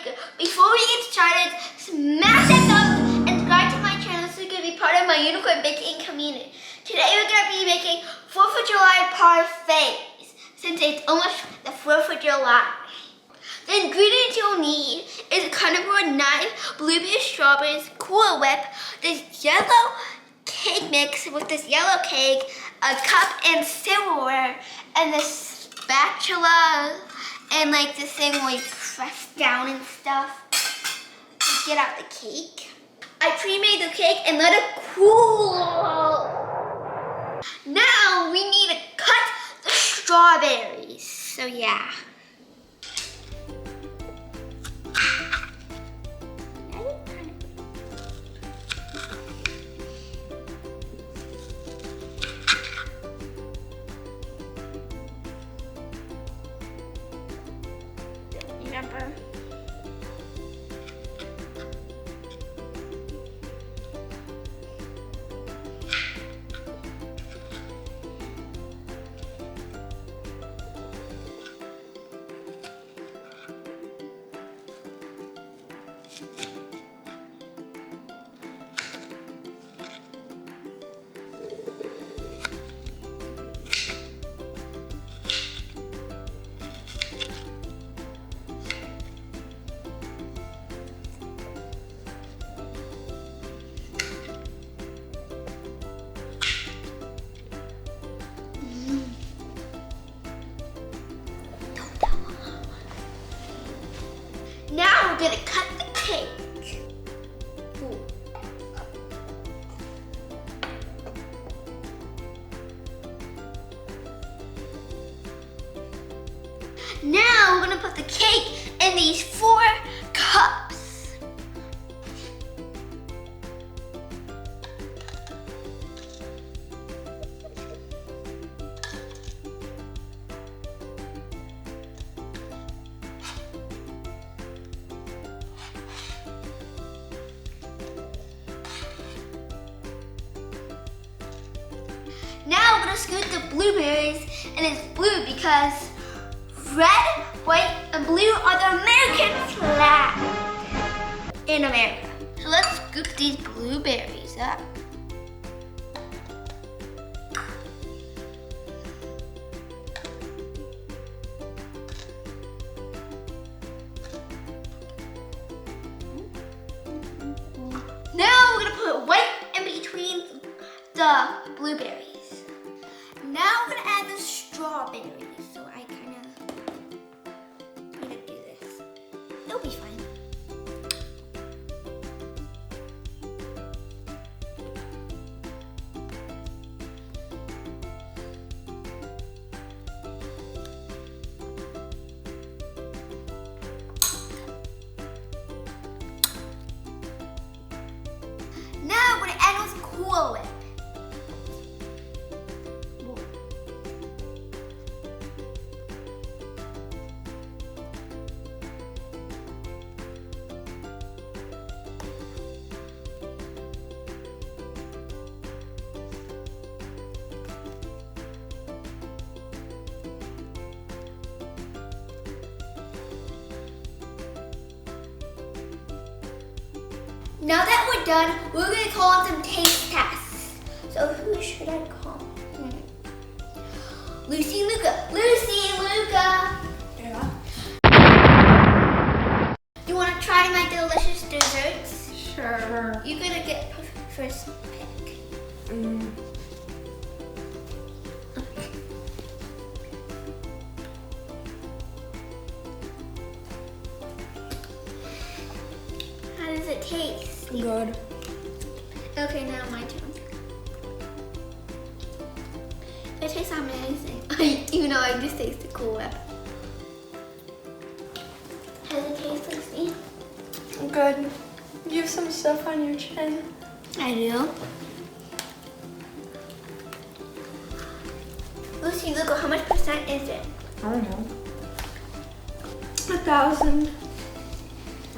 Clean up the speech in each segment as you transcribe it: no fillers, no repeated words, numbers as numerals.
maker. Before we get started, smash that thumb and subscribe to my channel so you can be part of my unicorn baking community. Today we're going to be making 4th of July parfaits since it's almost the 4th of July. The ingredients you'll need is a cutting board, knife, blueberries, strawberries, Cool Whip, this yellow cake mix with this yellow cake, a cup and silverware, and this spatula, and like this thing where you press down and stuff to get out the cake. I pre-made the cake and let it cool. Now we need to cut the strawberries. So yeah. Remember. Now we're gonna cut the cake. Ooh. Now we're gonna put the cake in these 4 cups. Now we're gonna scoop the blueberries, and it's blue because red, white, and blue are the American flag in America. So let's scoop these blueberries up. Now we're gonna put white in between the blueberries. Now we're gonna add the strawberries. So I kind of need to do this. It'll be fine. Now we're gonna add with Cool Whip. Now that we're done, we're going to call some taste tests. So who should I call? Lucy, Luca. Lucy, Luca. Yeah. You want to try my delicious desserts? Sure. You're going to get first pick. How does it taste? Good. Okay, now my turn. It tastes amazing. Even though I just taste the Cool Whip. How does it taste, Lucy? Good. You have some stuff on your chin. I do. Lucy, look, how much percent is it? I don't know. 1,000.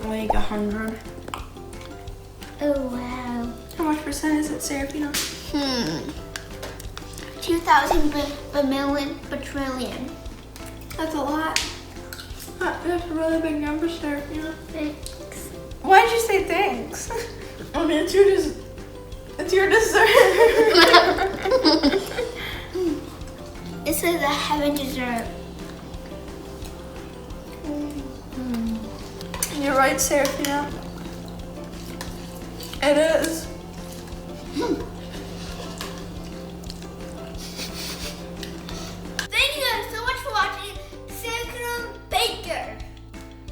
Like 100. Oh, wow. How much percent is it, Serafina? 2,000 bajillion. That's a lot. That's a really big number, Serafina. Thanks. Why'd you say thanks? I mean, it's your dessert. This is a heaven dessert. You're right, Serafina. It is. Thank you guys so much for watching Serafina Baker.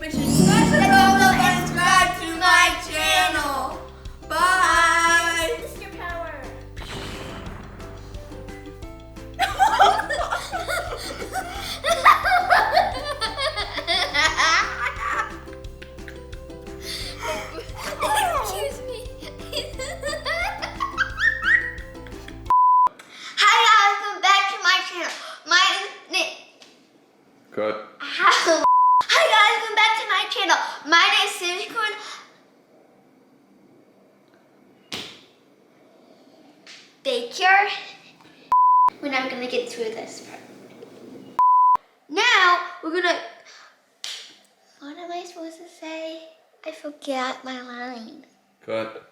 Make sure to subscribe to my channel. Bye. Mr. Power. Excuse me. Hi guys, welcome back to my channel. My name. Cut. Hi guys, welcome back to my channel. My name is Serafina the Unicorn. Baker. We're not gonna get through this part. Now we're gonna. What am I supposed to say? I forgot my line. Cut.